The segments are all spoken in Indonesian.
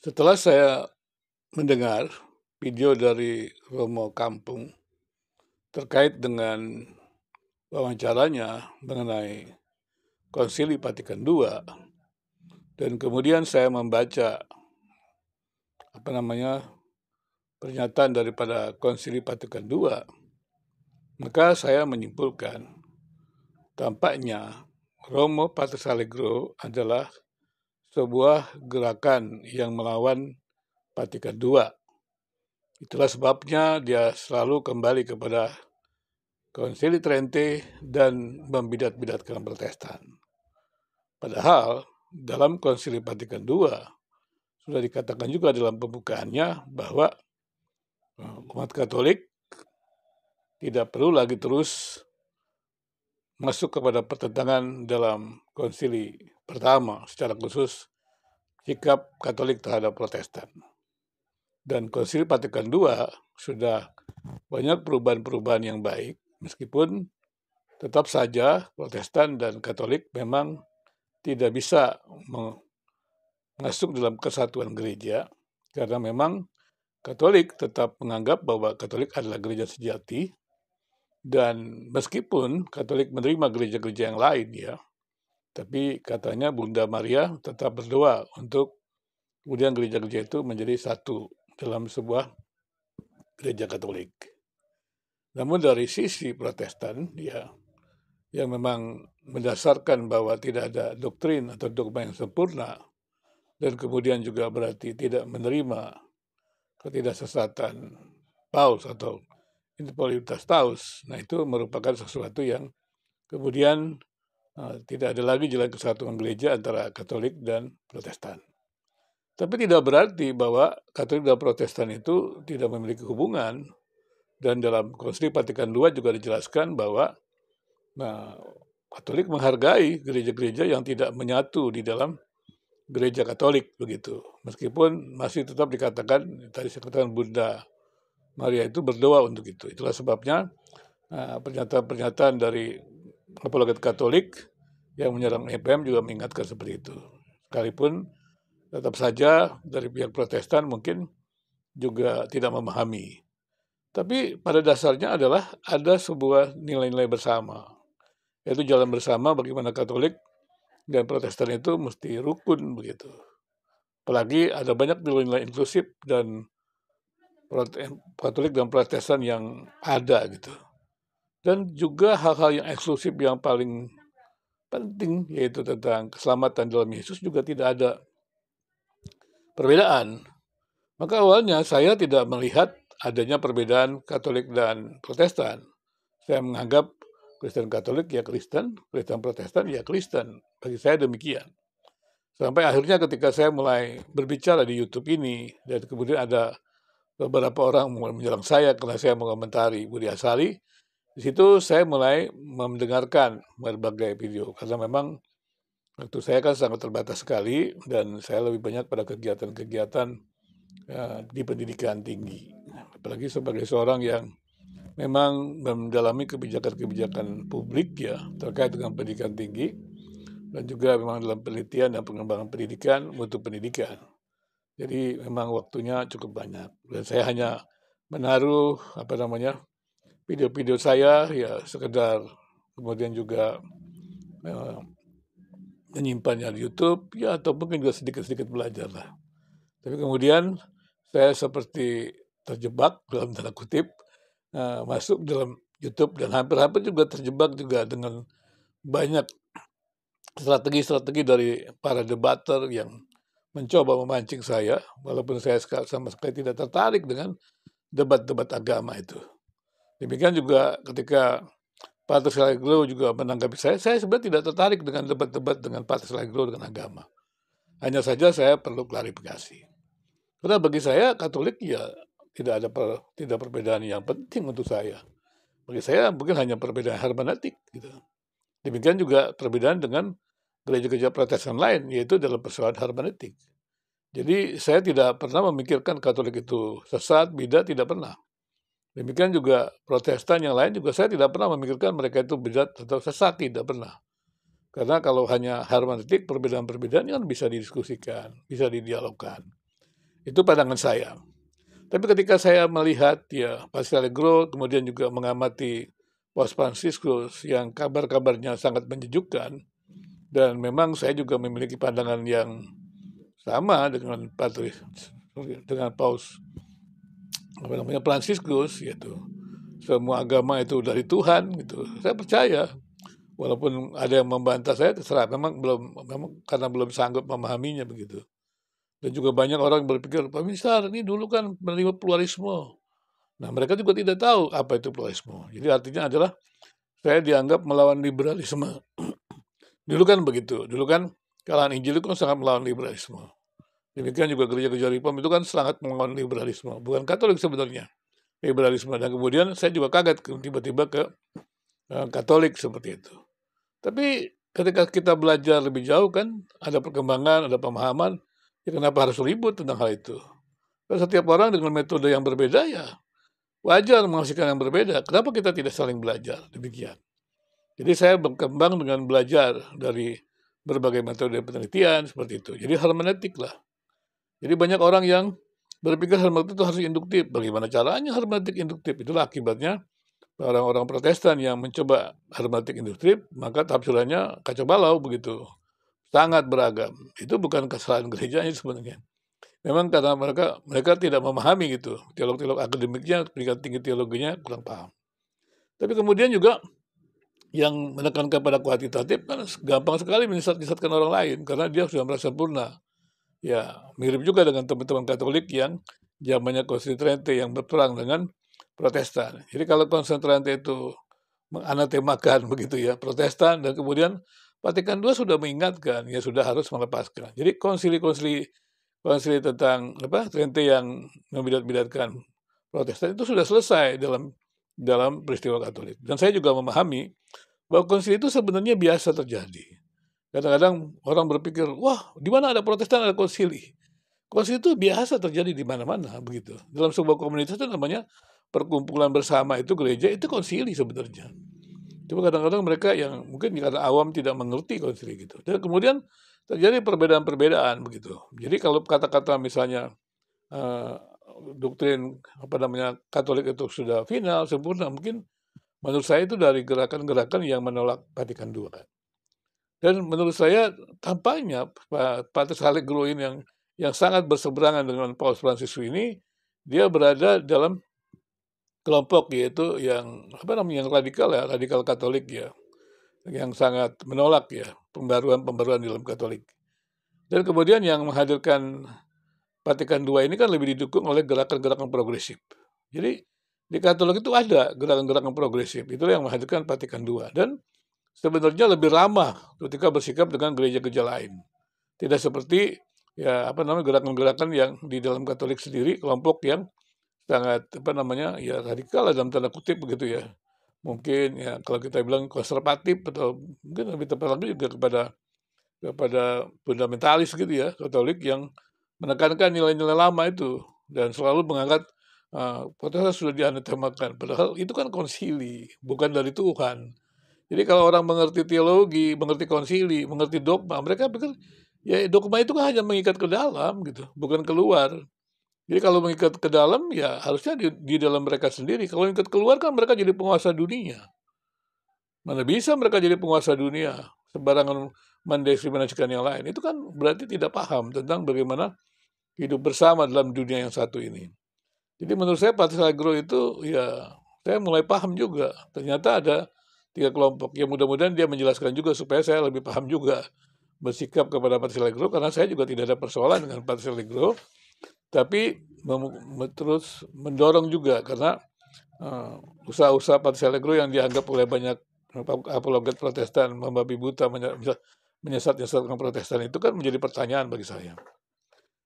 Setelah saya mendengar video dari Romo Kampung terkait dengan wawancaranya mengenai Konsili Vatikan II, dan kemudian saya membaca pernyataan daripada Konsili Vatikan II, maka saya menyimpulkan tampaknya Romo Pater Allegro adalah sebuah gerakan yang melawan Vatikan II. Itulah sebabnya dia selalu kembali kepada Konsili Trente dan membidat-bidatkan Protestan. Padahal dalam Konsili Vatikan II sudah dikatakan juga dalam pembukaannya bahwa umat Katolik tidak perlu lagi terus masuk kepada pertentangan dalam konsili pertama, secara khusus sikap Katolik terhadap Protestan. Dan Konsili Vatikan II sudah banyak perubahan-perubahan yang baik, meskipun tetap saja Protestan dan Katolik memang tidak bisa masuk dalam kesatuan gereja, karena memang Katolik tetap menganggap bahwa Katolik adalah gereja sejati, dan meskipun Katolik menerima gereja-gereja yang lain ya, tapi katanya Bunda Maria tetap berdoa untuk kemudian gereja-gereja itu menjadi satu dalam sebuah gereja Katolik. Namun dari sisi Protestan ya, yang memang mendasarkan bahwa tidak ada doktrin atau dogma yang sempurna, dan kemudian juga berarti tidak menerima ketidaksesatan Paus atau infalibilitas Paus. Nah, itu merupakan sesuatu yang kemudian tidak ada lagi jalan kesatuan gereja antara Katolik dan Protestan. Tapi tidak berarti bahwa Katolik dan Protestan itu tidak memiliki hubungan. Dan dalam Konsili Vatikan II juga dijelaskan bahwa Katolik menghargai gereja-gereja yang tidak menyatu di dalam gereja Katolik begitu. Meskipun masih tetap dikatakan, tadi saya katakan Bunda Maria itu berdoa untuk itu. Itulah sebabnya pernyataan-pernyataan dari apologet Katolik yang menyerang EPM juga mengingatkan seperti itu. Sekalipun tetap saja dari pihak Protestan mungkin juga tidak memahami. Tapi pada dasarnya adalah ada sebuah nilai-nilai bersama, yaitu jalan bersama bagaimana Katolik dan Protestan itu mesti rukun begitu. Apalagi ada banyak nilai-nilai inklusif dan Katolik dan Protestan yang ada gitu. Dan juga hal-hal yang eksklusif yang paling penting, yaitu tentang keselamatan dalam Yesus, juga tidak ada perbedaan. Maka awalnya saya tidak melihat adanya perbedaan Katolik dan Protestan. Saya menganggap Kristen Katolik ya Kristen, Kristen Protestan ya Kristen. Bagi saya demikian. Sampai akhirnya ketika saya mulai berbicara di YouTube ini, dan kemudian ada beberapa orang mulai menyerang saya karena saya mengomentari Budi Asari, di situ saya mulai mendengarkan berbagai video. Karena memang waktu saya kan sangat terbatas sekali, dan saya lebih banyak pada kegiatan-kegiatan di pendidikan tinggi. Apalagi sebagai seorang yang memang mendalami kebijakan-kebijakan publik ya terkait dengan pendidikan tinggi, dan juga memang dalam penelitian dan pengembangan pendidikan, mutu pendidikan. Jadi memang waktunya cukup banyak, dan saya hanya menaruh video-video saya ya sekedar, kemudian juga menyimpannya di YouTube ya, atau mungkin juga sedikit-sedikit belajar lah. Tapi kemudian saya seperti terjebak dalam tanda kutip, masuk dalam YouTube, dan hampir-hampir juga terjebak juga dengan banyak strategi-strategi dari para debater yang mencoba memancing saya, walaupun saya sama sekali tidak tertarik dengan debat-debat agama itu. Demikian juga ketika Pater Allegro juga menanggapi saya sebenarnya tidak tertarik dengan debat-debat dengan Pater Allegro dengan agama. Hanya saja saya perlu klarifikasi. Karena bagi saya Katolik ya tidak perbedaan yang penting untuk saya. Bagi saya mungkin hanya perbedaan hermeneutik gitu. Demikian juga perbedaan dengan gereja-gereja Protestan lain, yaitu dalam persoalan hermeneutik. Jadi saya tidak pernah memikirkan Katolik itu sesat, bidat, tidak pernah. Demikian juga Protestan yang lain juga saya tidak pernah memikirkan mereka itu bidat atau sesat, tidak pernah. Karena kalau hanya hermeneutik, perbedaan-perbedaan kan bisa didiskusikan, bisa didialogkan. Itu pandangan saya. Tapi ketika saya melihat ya Pastor Allegro, kemudian juga mengamati Paus Fransiskus yang kabar-kabarnya sangat menyejukkan, dan memang saya juga memiliki pandangan yang sama dengan Paus Fransiskus, yaitu semua agama itu dari Tuhan gitu. Saya percaya, walaupun ada yang membantah saya terserah, memang karena belum sanggup memahaminya begitu. Dan juga banyak orang yang berpikir, Pak Misar, ini dulu kan menerima pluralisme. Nah, mereka juga tidak tahu apa itu pluralisme. Jadi artinya adalah saya dianggap melawan liberalisme. Dulu kan begitu. Dulu kan kalangan Injil itu kan sangat melawan liberalisme. Demikian juga gereja-gereja reform itu kan sangat melawan liberalisme. Bukan Katolik sebenarnya, liberalisme. Dan kemudian saya juga kaget tiba-tiba ke Katolik seperti itu. Tapi ketika kita belajar lebih jauh kan, ada perkembangan, ada pemahaman, ya kenapa harus ribut tentang hal itu? Karena setiap orang dengan metode yang berbeda ya wajar menghasilkan yang berbeda. Kenapa kita tidak saling belajar? Demikian. Jadi saya berkembang dengan belajar dari berbagai metode penelitian seperti itu. Jadi hermeneutik lah. Jadi banyak orang yang berpikir hermeneutik itu harus induktif. Bagaimana caranya hermeneutik induktif? Itulah akibatnya orang-orang Protestan yang mencoba hermeneutik induktif, maka tafsirannya kacau balau begitu. Sangat beragam. Itu bukan kesalahan gerejanya sebenarnya. Memang karena mereka tidak memahami gitu. Teolog-teolog akademiknya, pendidikan tinggi teologinya kurang paham. Tapi kemudian juga yang menekankan pada kuantitatif kan gampang sekali menyesatkan orang lain karena dia sudah merasa sempurna. Ya, mirip juga dengan teman-teman Katolik yang zamannya Konstantinus yang berperang dengan Protestan. Jadi kalau Konstantinus itu menganatemakan begitu ya Protestan, dan kemudian Vatikan II sudah mengingatkan ya sudah harus melepaskan. Jadi konsili tentang Trente yang membidat-bidatkan Protestan itu sudah selesai dalam peristiwa Katolik. Dan saya juga memahami bahwa konsili itu sebenarnya biasa terjadi. Kadang-kadang orang berpikir, wah, di mana ada Protestan ada konsili. Konsili itu biasa terjadi di mana-mana begitu. Dalam sebuah komunitas itu namanya perkumpulan bersama itu gereja itu konsili sebenarnya. Cuma kadang-kadang mereka yang mungkin karena awam tidak mengerti konsili gitu. Dan kemudian terjadi perbedaan-perbedaan begitu. Jadi kalau kata-kata misalnya doktrin Katolik itu sudah final sempurna, mungkin menurut saya itu dari gerakan-gerakan yang menolak Vatikan II kan. Dan menurut saya tampaknya Pater Allegro ini yang sangat berseberangan dengan Paus Fransiskus ini, dia berada dalam kelompok yaitu yang yang radikal Katolik ya, yang sangat menolak ya pembaruan dalam Katolik. Dan kemudian yang menghadirkan Vatikan II ini kan lebih didukung oleh gerakan-gerakan progresif. Jadi di Katolik itu ada gerakan-gerakan progresif, itulah yang menghadirkan Vatikan II. Dan sebenarnya lebih ramah ketika bersikap dengan gereja-gereja lain. Tidak seperti ya gerakan-gerakan yang di dalam Katolik sendiri, kelompok yang sangat radikal dalam tanda kutip begitu ya. Mungkin ya kalau kita bilang konservatif atau mungkin lebih tepat lagi juga kepada fundamentalis gitu ya, Katolik yang menekankan nilai-nilai lama itu dan selalu mengangkat Protestan sudah dianatemakan. Padahal itu kan konsili, bukan dari Tuhan. Jadi kalau orang mengerti teologi, mengerti konsili, mengerti dogma, mereka pikir ya dogma itu kan hanya mengikat ke dalam gitu, bukan keluar. Jadi kalau mengikat ke dalam ya harusnya di dalam mereka sendiri. Kalau mengikat keluar kan mereka jadi penguasa dunia. Mana bisa mereka jadi penguasa dunia sembarangan mendiskriminasikan yang lain. Itu kan berarti tidak paham tentang bagaimana hidup bersama dalam dunia yang satu ini. Jadi menurut saya Pater Allegro itu ya saya mulai paham juga. Ternyata ada 3 kelompok. Ya mudah-mudahan dia menjelaskan juga supaya saya lebih paham juga bersikap kepada Pater Allegro, karena saya juga tidak ada persoalan dengan Pater Allegro, tapi terus mendorong juga karena usaha-usaha Pater Allegro yang dianggap oleh banyak apologet Protestan membabi buta, menyesatkan Protestan itu kan menjadi pertanyaan bagi saya.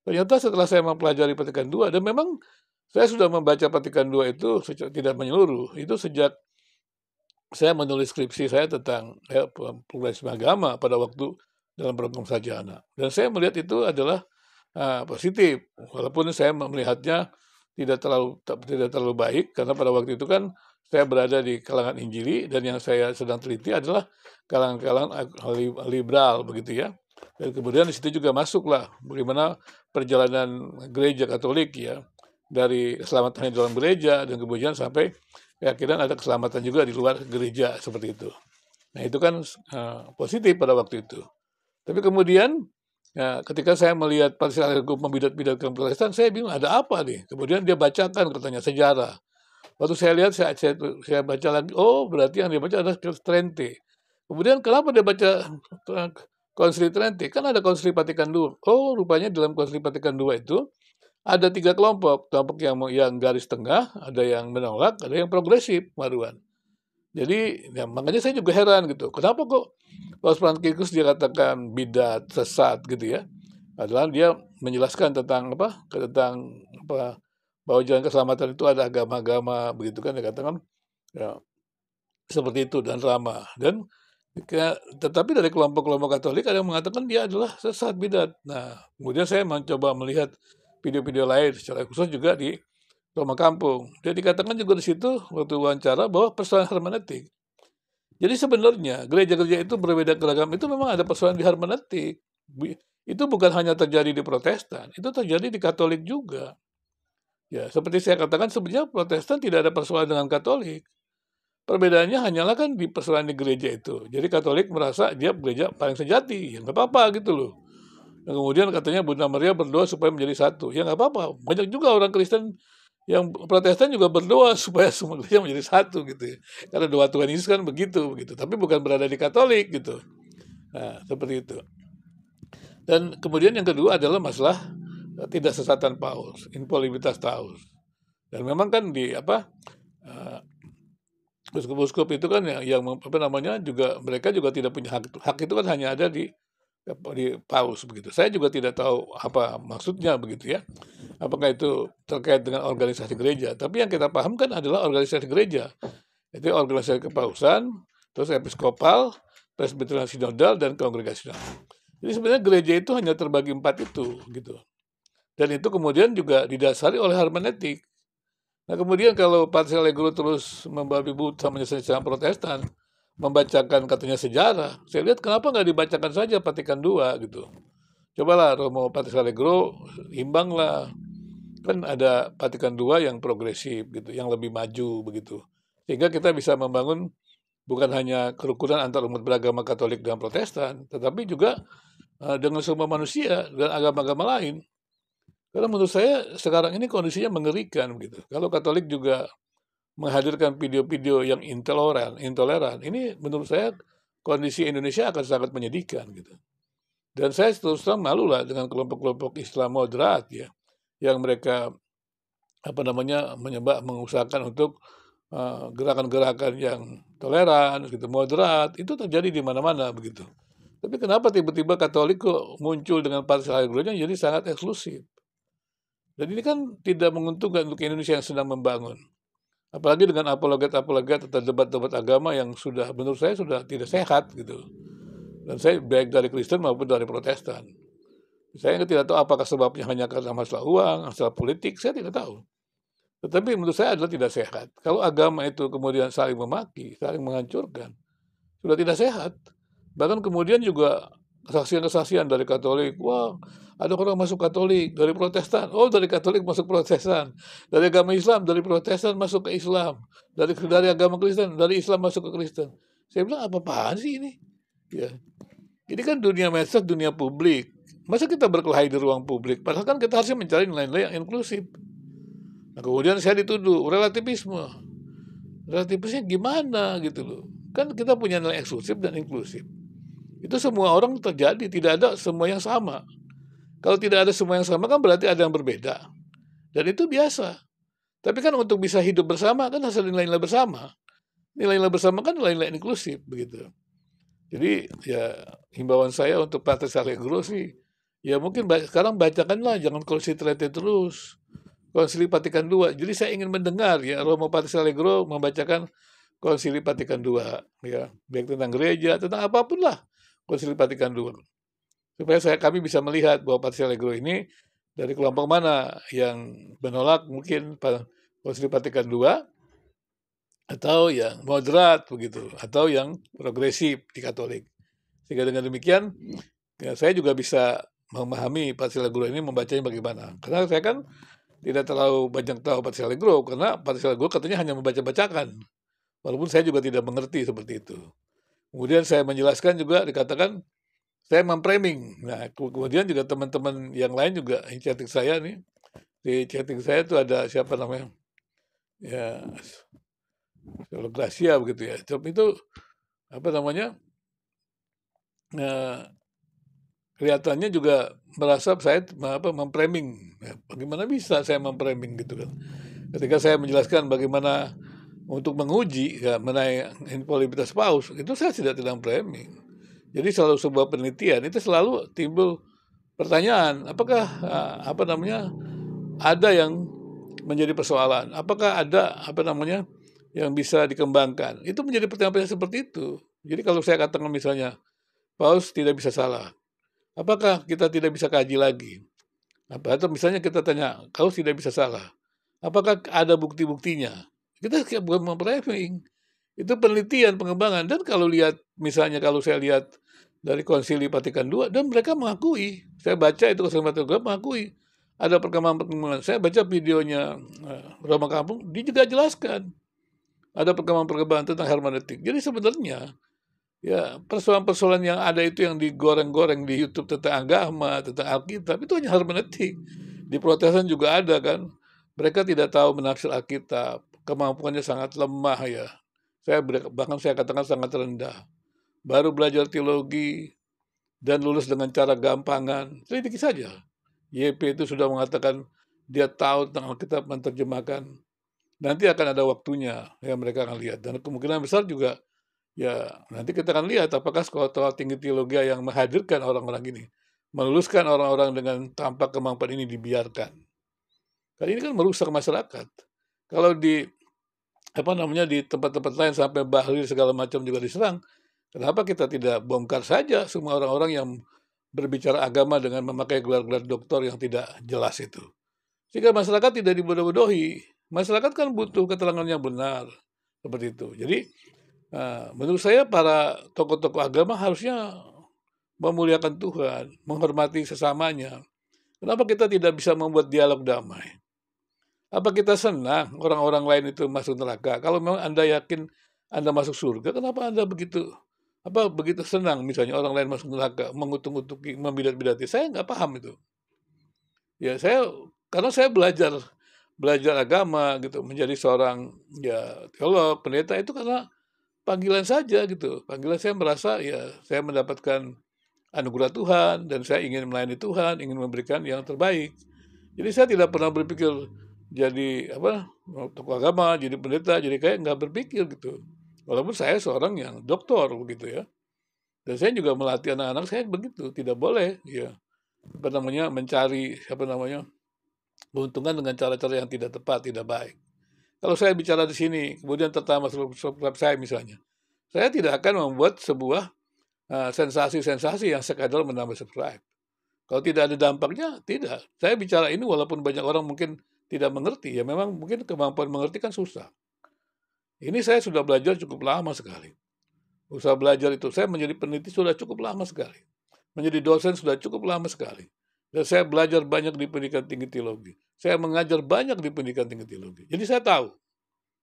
Ternyata setelah saya mempelajari Vatikan II, dan memang saya sudah membaca Vatikan II itu tidak menyeluruh, itu sejak saya menulis skripsi saya tentang pluralisme agama pada waktu dalam program sarjana. Dan saya melihat itu adalah positif, walaupun saya melihatnya tidak terlalu baik, karena pada waktu itu kan saya berada di kalangan Injili dan yang saya sedang teliti adalah kalangan liberal begitu ya. Dan kemudian di situ juga masuklah bagaimana perjalanan gereja Katolik ya, dari keselamatan di dalam gereja dan kemudian sampai keyakinan ada keselamatan juga di luar gereja seperti itu. Nah itu kan positif pada waktu itu. Tapi kemudian ya, ketika saya melihat Patricia Allegro membidat-bidatkan Protestan, saya bingung ada apa nih. Kemudian dia bacakan katanya sejarah. Waktu saya lihat, saya baca lagi, oh berarti yang dia baca adalah Trente. Kemudian kenapa dia baca Konsili Trente? Kan ada Konsili Vatikan II. Oh rupanya dalam Konsili Vatikan II itu ada 3 kelompok. Kelompok yang garis tengah, ada yang menolak, ada yang progresif, Marwan. Jadi ya, makanya saya juga heran gitu. Kenapa kok Paus Fransiskus dia katakan bidat sesat gitu ya? Adalah dia menjelaskan tentang apa bahwa jalan keselamatan itu ada agama-agama begitu kan dia katakan ya seperti itu dan ramah dan tetapi dari kelompok-kelompok Katolik ada yang mengatakan dia adalah sesat bidat. Nah, kemudian saya mencoba melihat video-video lain secara khusus juga di Roma Kampung. Dia dikatakan juga di situ waktu wawancara bahwa persoalan hermeneutik. Jadi sebenarnya gereja-gereja itu berbeda keragam itu memang ada persoalan di hermeneutik. Itu bukan hanya terjadi di Protestan, itu terjadi di Katolik juga. Ya, seperti saya katakan sebenarnya Protestan tidak ada persoalan dengan Katolik. Perbedaannya hanyalah kan di persoalan di gereja itu. Jadi Katolik merasa dia gereja paling sejati, ya nggak apa-apa gitu loh. Dan kemudian katanya Bunda Maria berdoa supaya menjadi satu. Ya nggak apa-apa. Banyak juga orang Kristen yang Protestan juga berdoa supaya semua gereja menjadi satu gitu ya. Karena doa Tuhan Yesus kan begitu. Tapi bukan berada di Katolik gitu. Nah, seperti itu. Dan kemudian yang kedua adalah masalah tidak sesatan Paus, infalibilitas Paus. Dan memang kan di uskup-uskup itu kan yang juga mereka juga tidak punya hak. Hak itu kan hanya ada di Paus begitu. Saya juga tidak tahu apa maksudnya begitu ya. Apakah itu terkait dengan organisasi gereja? Tapi yang kita paham kan adalah organisasi gereja. Itu organisasi kepausan, terus episkopal, presbyterian sinodal dan kongregasional. Jadi sebenarnya gereja itu hanya terbagi 4 itu gitu. Dan itu kemudian juga didasari oleh hermeneutik. Nah kemudian kalau Patricia Allegro terus membabi buta menyelesaikan Protestan, membacakan katanya sejarah, saya lihat kenapa nggak dibacakan saja Vatikan II gitu. Cobalah Romo Patricia Allegro, imbanglah. Kan ada Vatikan II yang progresif gitu, yang lebih maju begitu. Sehingga kita bisa membangun bukan hanya kerukunan antar umat beragama Katolik dan Protestan, tetapi juga dengan semua manusia dan agama-agama lain. Karena menurut saya sekarang ini kondisinya mengerikan gitu. Kalau Katolik juga menghadirkan video-video yang intoleran, ini menurut saya kondisi Indonesia akan sangat menyedihkan gitu. Dan saya terus terang malu lah dengan kelompok-kelompok Islam moderat ya, yang mereka mengusahakan untuk gerakan-gerakan yang toleran, gitu, moderat, itu terjadi di mana-mana begitu. Tapi kenapa tiba-tiba Katolik kok muncul dengan Patricia Allegro-nya jadi sangat eksklusif? Dan ini kan tidak menguntungkan untuk Indonesia yang sedang membangun. Apalagi dengan apologet-apologet atau debat-debat agama yang sudah menurut saya sudah tidak sehat gitu. Dan saya baik dari Kristen maupun dari Protestan. Saya tidak tahu apakah sebabnya hanya karena masalah uang, masalah politik, saya tidak tahu. Tetapi menurut saya adalah tidak sehat. Kalau agama itu kemudian saling memaki, saling menghancurkan, sudah tidak sehat. Bahkan kemudian juga kesaksian-kesaksian dari Katolik, wah ada orang masuk Katolik, dari Protestan, oh dari Katolik masuk Protestan, dari agama Islam, dari Protestan masuk ke Islam, dari agama Kristen, dari Islam masuk ke Kristen. Saya bilang apa-apaan sih ini? Ya. Ini kan dunia medsos, dunia publik. Masa kita berkelahi di ruang publik? Padahal kan kita harusnya mencari nilai-nilai yang inklusif. Nah, kemudian saya dituduh relativisme. Relativisnya gimana gitu loh. Kan kita punya nilai eksklusif dan inklusif. Itu semua orang terjadi, tidak ada semua yang sama. Kalau tidak ada semua yang sama kan berarti ada yang berbeda. Dan itu biasa. Tapi kan untuk bisa hidup bersama kan harus nilai-nilai bersama. Nilai-nilai bersama kan nilai-nilai inklusif begitu. Jadi ya himbauan saya untuk Patricia Allegro sih, ya mungkin sekarang bacakanlah, jangan Konsili Trente terus. Konsili Vatikan II. Jadi saya ingin mendengar ya Romo Patricia Allegro membacakan Konsili Vatikan II. Ya, baik tentang gereja, tentang apapun lah. Konsili Vatikan II. Supaya kami bisa melihat bahwa Patricia Allegro ini dari kelompok mana yang menolak mungkin Konsili Vatikan II atau yang moderat begitu atau yang progresif di Katolik. Sehingga dengan demikian ya saya juga bisa memahami Patrice Allegro ini membacanya bagaimana. Karena saya kan tidak terlalu banyak tahu Patrice Allegro, karena Patrice Allegro katanya hanya membaca-bacakan. Walaupun saya juga tidak mengerti seperti itu. Kemudian saya menjelaskan juga dikatakan saya memframing. Nah, kemudian juga teman-teman yang lain juga yang chatting saya nih, di chatting saya itu ada siapa namanya? Ya, Gracia begitu ya. Itu apa namanya? Nah, kelihatannya juga merasa saya memframing. Ya, bagaimana bisa saya memframing gitu kan? Ketika saya menjelaskan bagaimana untuk menguji ya, mengenai infalibilitas paus, itu saya tidak framing. Jadi selalu sebuah penelitian itu selalu timbul pertanyaan, apakah apa namanya ada yang menjadi persoalan? Apakah ada apa namanya yang bisa dikembangkan? Itu menjadi pertanyaan-pertanyaan seperti itu. Jadi kalau saya katakan misalnya paus tidak bisa salah, apakah kita tidak bisa kaji lagi? Atau misalnya kita tanya, paus tidak bisa salah, apakah ada bukti-buktinya? Kita bukan memframing. Itu penelitian, pengembangan. Dan kalau lihat, misalnya kalau saya lihat dari Konsili Vatikan II, dan mereka mengakui, saya baca itu Konsili Vatikan II mengakui, ada perkembangan-perkembangan. Saya baca videonya Roma Kampung, dia juga jelaskan. Ada perkembangan-perkembangan tentang hermeneutik. Jadi sebenarnya, ya persoalan-persoalan yang ada itu yang digoreng-goreng di YouTube tentang agama, tentang Alkitab, itu hanya hermeneutik. Di Protestan juga ada kan, mereka tidak tahu menafsir Alkitab, kemampuannya sangat lemah ya. Bahkan saya katakan sangat rendah. Baru belajar teologi dan lulus dengan cara gampangan, selidiki saja. YP itu sudah mengatakan dia tahu tentang Alkitab, menerjemahkan. Nanti akan ada waktunya yang mereka akan lihat. Dan kemungkinan besar juga, ya nanti kita akan lihat apakah sekolah tinggi teologi yang menghadirkan orang-orang ini, meluluskan orang-orang dengan tanpa kemampuan ini dibiarkan. Karena ini kan merusak masyarakat. Kalau di apa namanya di tempat-tempat lain sampai Bahlil segala macam juga diserang, kenapa kita tidak bongkar saja semua orang-orang yang berbicara agama dengan memakai gelar-gelar doktor yang tidak jelas itu. Sehingga masyarakat tidak dibodoh-bodohi. Masyarakat kan butuh keterangan yang benar. Seperti itu. Jadi, menurut saya para tokoh-tokoh agama harusnya memuliakan Tuhan, menghormati sesamanya. Kenapa kita tidak bisa membuat dialog damai? Apa kita senang orang-orang lain itu masuk neraka? Kalau memang Anda yakin Anda masuk surga, kenapa Anda begitu senang misalnya orang lain masuk neraka, mengutuk-utuki, membidat-bidati? Saya nggak paham itu. Ya karena saya belajar agama gitu, menjadi seorang ya teolog, pendeta itu karena panggilan saja gitu. Panggilan saya merasa ya saya mendapatkan anugerah Tuhan dan saya ingin melayani Tuhan, ingin memberikan yang terbaik. Jadi saya tidak pernah berpikir jadi tokoh agama, jadi pendeta, jadi kayak nggak berpikir gitu. Walaupun saya seorang yang doktor begitu ya. Dan saya juga melatih anak-anak saya begitu, tidak boleh ya mencari keuntungan dengan cara-cara yang tidak tepat, tidak baik. Kalau saya bicara di sini, kemudian terutama subscribe saya misalnya, saya tidak akan membuat sebuah sensasi-sensasi yang sekadar menambah subscribe. Kalau tidak ada dampaknya, tidak. Saya bicara ini walaupun banyak orang mungkin tidak mengerti, ya memang mungkin kemampuan mengerti kan susah. Ini saya sudah belajar cukup lama sekali. Usaha belajar itu, saya menjadi peneliti sudah cukup lama sekali. Menjadi dosen sudah cukup lama sekali. Dan saya belajar banyak di pendidikan tinggi teologi. Saya mengajar banyak di pendidikan tinggi teologi. Jadi saya tahu.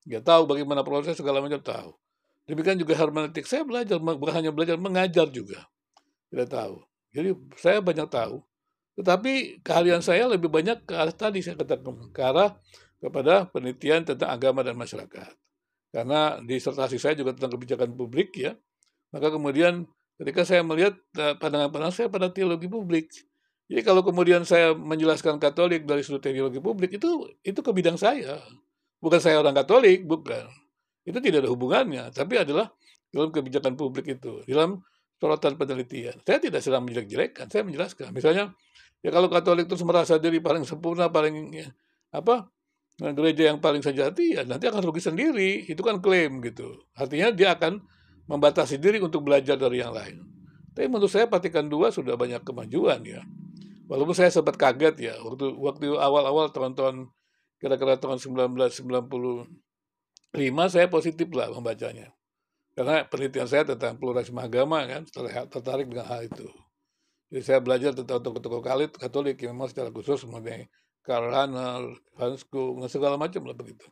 Ya tahu bagaimana proses segala macam tahu. Demikian juga hermeneutik. Saya belajar, bukan hanya belajar, mengajar juga. Tidak tahu. Jadi saya banyak tahu. Tetapi keahlian saya lebih banyak ke arah tadi saya katakan, ke arah kepada penelitian tentang agama dan masyarakat. Karena disertasi saya juga tentang kebijakan publik ya. Maka kemudian ketika saya melihat pandangan-pandangan saya pada teologi publik. Jadi kalau kemudian saya menjelaskan Katolik dari sudut teologi publik itu ke bidang saya. Bukan saya orang Katolik, bukan. Itu tidak ada hubungannya, tapi adalah dalam kebijakan publik itu, dalam sorotan penelitian. Saya tidak sedang menjelek-jelekkan, saya menjelaskan. Misalnya, ya kalau Katolik terus merasa diri paling sempurna, paling gereja yang paling sejati, ya nanti akan rugi sendiri. Itu kan klaim gitu. Artinya dia akan membatasi diri untuk belajar dari yang lain. Tapi menurut saya Vatikan II sudah banyak kemajuan ya. Walaupun saya sempat kaget ya, waktu awal-awal tahun-tahun kira-kira tahun 1995 saya positif lah membacanya. Karena penelitian saya tentang pluralisme agama kan, tertarik dengan hal itu. Jadi saya belajar tentang tokoh-tokoh Katolik yang memang secara khusus mengenai Karl Rahner, Hans Kung, segala macam lah begitu.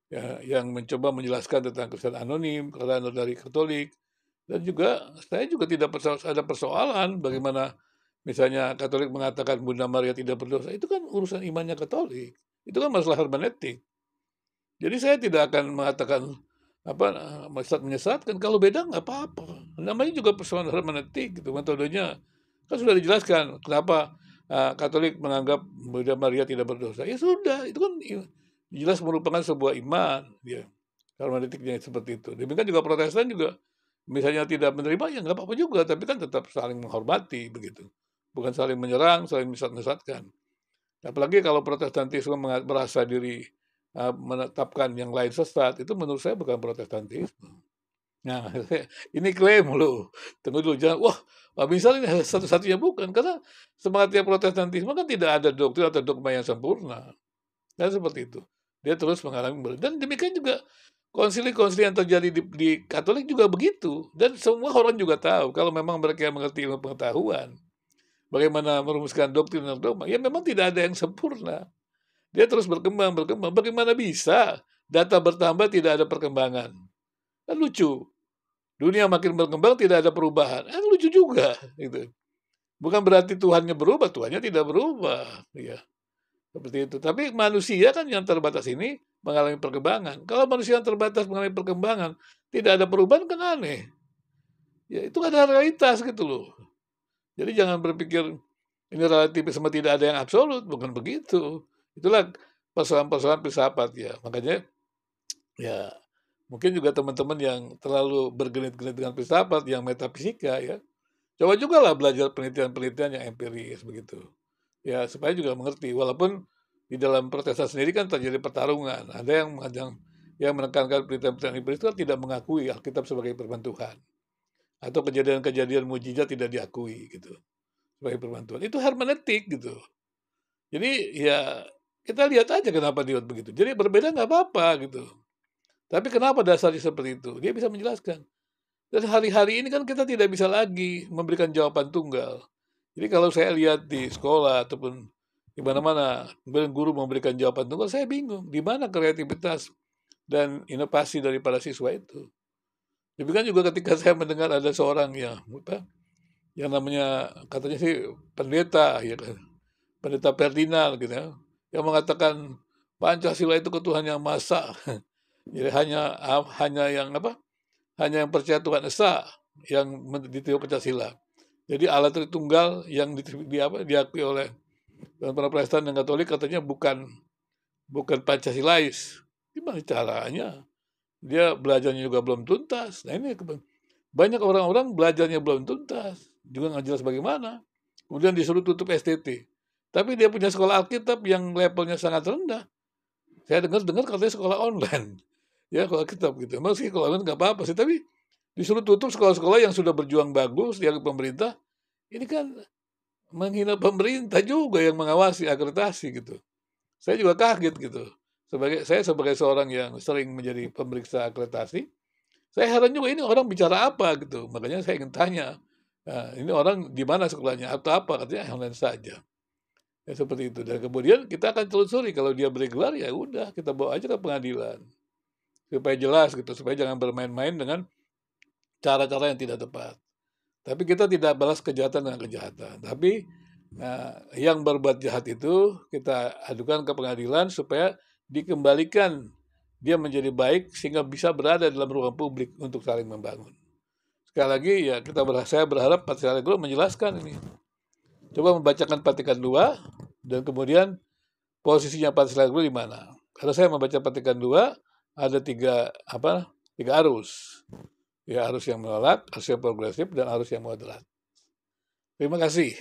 Ya, yang mencoba menjelaskan tentang Kristen anonim, Karl Rahner dari Katolik, dan juga saya juga tidak ada persoalan bagaimana misalnya Katolik mengatakan Bunda Maria tidak berdosa, itu kan urusan imannya Katolik, itu kan masalah hermeneutik. Jadi saya tidak akan mengatakan menyesatkan, kalau beda nggak apa-apa. Namanya juga persoalan hermeneutik gitu, metodenya kan sudah dijelaskan kenapa Katolik menganggap Bunda Maria tidak berdosa. Ya sudah, itu kan jelas merupakan sebuah iman, ya. Hermeneutiknya seperti itu. Demikian juga Protestan juga, misalnya tidak menerima ya nggak apa-apa juga, tapi kan tetap saling menghormati begitu. Bukan saling menyerang, saling mesat-mesatkan. Apalagi kalau Protestantisme merasa diri menetapkan yang lain sesat, itu menurut saya bukan Protestantisme. Nah, ini klaim loh. Tunggu dulu, jangan, wah, misalnya ini satu-satunya bukan. Karena semangatnya Protestantisme kan tidak ada doktrin atau dogma yang sempurna. Dan seperti itu. Dia terus mengalami. Dan demikian juga konsili-konsili yang terjadi di Katolik juga begitu. Dan semua orang juga tahu, kalau memang mereka yang mengerti ilmu pengetahuan, bagaimana merumuskan doktrin dan dogma, ya memang tidak ada yang sempurna. Dia terus berkembang. Bagaimana bisa data bertambah tidak ada perkembangan? Kan lucu. Dunia makin berkembang tidak ada perubahan. Kan lucu juga. Gitu. Bukan berarti Tuhannya berubah, Tuhannya tidak berubah. Ya, seperti itu. Tapi manusia kan yang terbatas ini mengalami perkembangan. Kalau manusia yang terbatas mengalami perkembangan, tidak ada perubahan kan aneh. Ya, itu ada realitas gitu loh. Jadi jangan berpikir ini relativisme tidak ada yang absolut, bukan begitu. Itulah persoalan-persoalan filsafat ya. Makanya ya mungkin juga teman-teman yang terlalu bergelit-gelit dengan filsafat, yang metafisika ya. Coba juga lah belajar penelitian-penelitian yang empiris begitu. Ya supaya juga mengerti. Walaupun di dalam Protestan sendiri kan terjadi pertarungan. Ada yang menekankan penelitian-penelitian empiris itu kan tidak mengakui Alkitab sebagai firman Tuhan. Atau kejadian-kejadian mujizat tidak diakui gitu sebagai firman Tuhan. Itu hermeneutik gitu. Jadi ya kita lihat aja kenapa dia begitu. Jadi berbeda nggak apa-apa gitu. Tapi kenapa dasarnya seperti itu? Dia bisa menjelaskan. Dan hari-hari ini kan kita tidak bisa lagi memberikan jawaban tunggal. Jadi kalau saya lihat di sekolah ataupun di mana-mana guru memberikan jawaban tunggal, saya bingung. Di mana kreativitas dan inovasi daripada siswa itu? Demikian juga ketika saya mendengar ada seorang yang namanya katanya sih pendeta, ya kan, pendeta Ferdinand gitu ya, yang mengatakan Pancasila itu ketuhanan yang maha. Jadi hanya yang hanya yang percaya Tuhan Esa yang diterima Pancasila. Jadi Allah Tritunggal yang diakui oleh para Protestan dan Katolik katanya bukan Pancasilais. Gimana caranya? Dia belajarnya juga belum tuntas. Nah ini banyak orang-orang belajarnya belum tuntas, juga nggak jelas bagaimana. Kemudian disuruh tutup STT. Tapi dia punya sekolah Alkitab yang levelnya sangat rendah. Saya dengar katanya sekolah online. Ya, sekolah Alkitab gitu. Emang sih sekolah online nggak apa-apa sih, tapi disuruh tutup sekolah-sekolah yang sudah berjuang bagus di pemerintah. Ini kan menghina pemerintah juga yang mengawasi akreditasi gitu. Saya juga kaget gitu. Saya sebagai seorang yang sering menjadi pemeriksa akreditasi, saya heran juga ini orang bicara apa gitu. Makanya saya ingin tanya, ini orang di mana sekolahnya atau apa? Katanya online saja. Ya seperti itu. Dan kemudian kita akan telusuri kalau dia beregular ya udah kita bawa aja ke pengadilan supaya jelas gitu, supaya jangan bermain-main dengan cara-cara yang tidak tepat. Tapi kita tidak balas kejahatan dengan kejahatan. Tapi yang berbuat jahat itu kita adukan ke pengadilan supaya dikembalikan dia menjadi baik sehingga bisa berada dalam ruang publik untuk saling membangun. Sekali lagi ya saya berharap Patriark Group menjelaskan ini. Coba membacakan Vatikan II dan kemudian posisinya Patriark Group di mana. Karena saya membaca Vatikan II ada tiga arus. Ya arus yang menolak, arus yang progresif, dan arus yang moderat. Terima kasih.